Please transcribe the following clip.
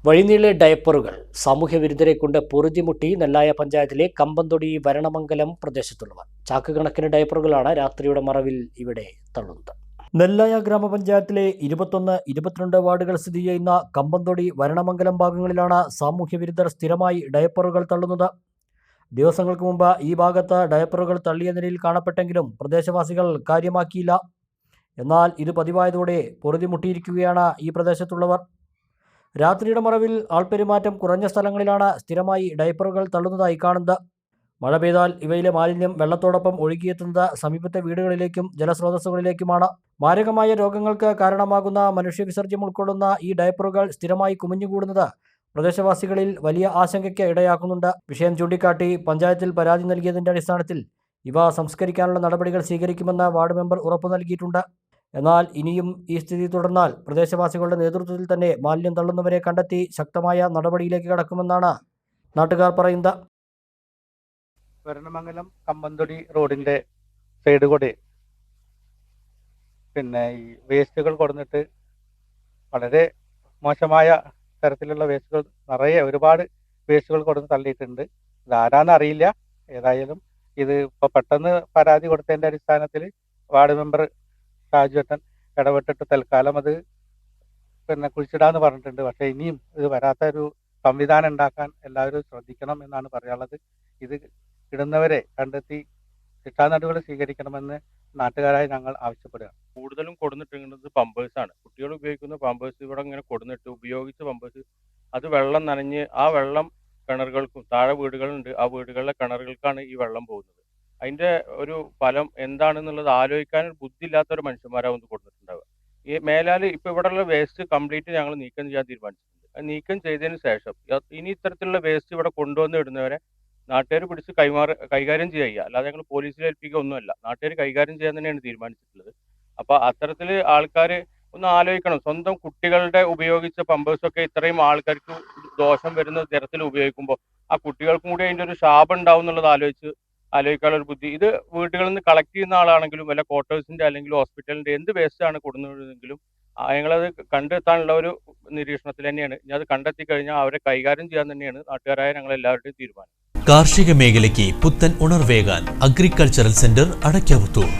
വഴിനീളെ ഡയപ്പറുകൾ സാമൂഹ്യവിരുദ്ധരെ കൊണ്ട് പൊറുതിമുട്ടി നെല്ലായ പഞ്ചായത്തിലെ കമ്പന്തൊടി വരണമംഗലം പ്രദേശത്തുള്ളവർ. ചാക്കുകണക്കിന് ഡയപ്പറുകളാണ് രാത്രിയുടെ മറവിൽ ഇവിടെ തള്ളുന്നത്. നെല്ലായ ഗ്രാമപഞ്ചായത്തിലെ 21, 22 വാർഡുകൾ സ്ഥിതി ചെയ്യുന്ന കമ്പന്തൊടി വരണമംഗലം ഭാഗങ്ങളിലാണ് സാമൂഹ്യവിരുദ്ധർ സ്ഥിരമായി ഡയപ്പറുകൾ തള്ളുന്നത്. ദിവസങ്ങൾക്ക് മുമ്പ് ഈ ഭാഗത്ത് ഡയപ്പറുകൾ തള്ളിയ നിലയിൽ കാണപ്പെട്ടെങ്കിലും പ്രദേശവാസികൾ കാര്യമാക്കിയില്ല. എന്നാൽ ഇത് പതിവായതോടെ പൊറുതിമുട്ടിയിരിക്കുകയാണ് ഈ പ്രദേശത്തുള്ളവർ. രാത്രിയുടെ മറവിൽ ആൾപ്പെരുമാറ്റം കുറഞ്ഞ സ്ഥലങ്ങളിലാണ് സ്ഥിരമായി ഡയപ്പറുകൾ തള്ളുന്നതായി കാണുന്നത്. മഴ പെയ്താൽ ഇവയിലെ മാലിന്യം വെള്ളത്തോടൊപ്പം ഒഴുകിയെത്തുന്നത് സമീപത്തെ വീടുകളിലേക്കും ജലസ്രോതസ്സുകളിലേക്കുമാണ്. മാരകമായ രോഗങ്ങൾക്ക് കാരണമാകുന്ന മനുഷ്യവിസർജ്യം ഉൾക്കൊള്ളുന്ന ഈ ഡയപ്പറുകൾ സ്ഥിരമായി കുമിഞ്ഞുകൂടുന്നത് പ്രദേശവാസികളിൽ വലിയ ആശങ്കയ്ക്ക് ഇടയാക്കുന്നുണ്ട്. വിഷയം ചൂണ്ടിക്കാട്ടി പഞ്ചായത്തിൽ പരാതി നൽകിയതിന്റെ അടിസ്ഥാനത്തിൽ ഇവ സംസ്കരിക്കാനുള്ള നടപടികൾ സ്വീകരിക്കുമെന്ന് വാർഡ് മെമ്പർ ഉറപ്പു നൽകിയിട്ടുണ്ട്. എന്നാൽ ഇനിയും ഈ സ്ഥിതി തുടർന്നാൽ പ്രദേശവാസികളുടെ നേതൃത്വത്തിൽ തന്നെ മാലിന്യം തള്ളുന്നവരെ കണ്ടെത്തി ശക്തമായ നടപടിയിലേക്ക് കടക്കുമെന്നാണ് നാട്ടുകാർ പറയുന്നത്. വരണമംഗലം കമ്പന്തൊടി റോഡിന്റെ സൈഡ് കൂടെ ഈ വേസ്റ്റുകൾ കൊടുന്നിട്ട് വളരെ മോശമായ തരത്തിലുള്ള വേസ്റ്റുകൾ നിറയെ ഒരുപാട് വേസ്റ്റുകൾ കൊടുന്ന് തള്ളിയിട്ടുണ്ട്. ഇതാരാന്ന് അറിയില്ല. ഏതായാലും ഇത് ഇപ്പോൾ പെട്ടെന്ന് പരാതി കൊടുത്തതിന്റെ അടിസ്ഥാനത്തിൽ വാർഡ് മെമ്പർ ഷാജുവേട്ടൻ ഇടപെട്ടിട്ട് തൽക്കാലം അത് കുഴിച്ചിടാന്ന് പറഞ്ഞിട്ടുണ്ട്. പക്ഷെ ഇനിയും ഇത് വരാത്തൊരു സംവിധാനം ഉണ്ടാക്കാൻ എല്ലാവരും ശ്രദ്ധിക്കണം എന്നാണ് പറയാനുള്ളത്. ഇത് ഇടുന്നവരെ കണ്ടെത്തി ശിക്ഷാ നടപടികൾ സ്വീകരിക്കണമെന്ന് നാട്ടുകാരായി ഞങ്ങൾ ആവശ്യപ്പെടുകയാണ്. കൂടുതലും കൊടുന്നിട്ടുള്ളത് പമ്പേഴ്സാണ്. കുട്ടികൾ ഉപയോഗിക്കുന്ന പമ്പേഴ്സ് ഇവിടെ ഇങ്ങനെ കൊടുന്നിട്ട് ഉപയോഗിച്ച പമ്പേഴ്സ് അത് വെള്ളം നനഞ്ഞ് ആ വെള്ളം കിണറുകൾക്കും താഴെ വീടുകളുണ്ട്, ആ വീടുകളിലെ കിണറുകൾക്കാണ് ഈ വെള്ളം പോകുന്നത്. അതിന്റെ ഒരു ഫലം എന്താണെന്നുള്ളത് ആലോചിക്കാൻ ബുദ്ധിയില്ലാത്തൊരു മനുഷ്യന്മാരാവും കൊടുത്തിട്ടുണ്ടാവുക. ഈ മേലാൽ ഇപ്പൊ ഇവിടെയുള്ള വേസ്റ്റ് കംപ്ലീറ്റ് ഞങ്ങൾ നീക്കം ചെയ്യാൻ തീരുമാനിച്ചിട്ടുണ്ട്. അത് നീക്കം ചെയ്തതിന് ശേഷം ഇനി ഇത്തരത്തിലുള്ള വേസ്റ്റ് ഇവിടെ കൊണ്ടുവന്ന് ഇടുന്നവരെ നാട്ടുകാർ പിടിച്ച് കൈകാര്യം ചെയ്യുക, അല്ലാതെ ഞങ്ങൾ പോലീസിൽ ഏൽപ്പിക്കുക ഒന്നുമല്ല. നാട്ടുകാർ കൈകാര്യം ചെയ്യാൻ തന്നെയാണ് തീരുമാനിച്ചിട്ടുള്ളത്. അപ്പൊ അത്തരത്തിൽ ആൾക്കാർ ഒന്ന് ആലോചിക്കണം. സ്വന്തം കുട്ടികളുടെ ഉപയോഗിച്ച പമ്പേഴ്സൊക്കെ ഇത്രയും ആൾക്കാർക്ക് ദോഷം വരുന്ന തരത്തിൽ ഉപയോഗിക്കുമ്പോൾ ആ കുട്ടികൾക്കും കൂടി അതിന്റെ ഒരു ശാപം ഉണ്ടാവും എന്നുള്ളത് ആലോചിക്കാനുള്ള ഒരു ബുദ്ധി. ഇത് വീടുകളിൽ നിന്ന് കളക്ട് ചെയ്യുന്ന ആളാണെങ്കിലും വല്ല ക്വാർട്ടേഴ്സിന്റെ അല്ലെങ്കിൽ ഹോസ്പിറ്റലിന്റെ എന്ത് വേസ്റ്റ് ആണ് കൊടുക്കുന്നതെങ്കിലും ഞങ്ങളത് കണ്ടെത്താനുള്ള ഒരു നിരീക്ഷണത്തിൽ തന്നെയാണ്. ഇനി അത് കണ്ടെത്തി കഴിഞ്ഞാൽ അവരെ കൈകാര്യം ചെയ്യാൻ തന്നെയാണ് നാട്ടുകാരായ ഞങ്ങൾ എല്ലാവരുടെയും തീരുമാനം. കാർഷിക മേഖലയ്ക്ക് പുത്തൻ ഉണർവേകാൻ അഗ്രികൾച്ചറൽ സെന്റർ അടയ്ക്കാവുത്തൂർ.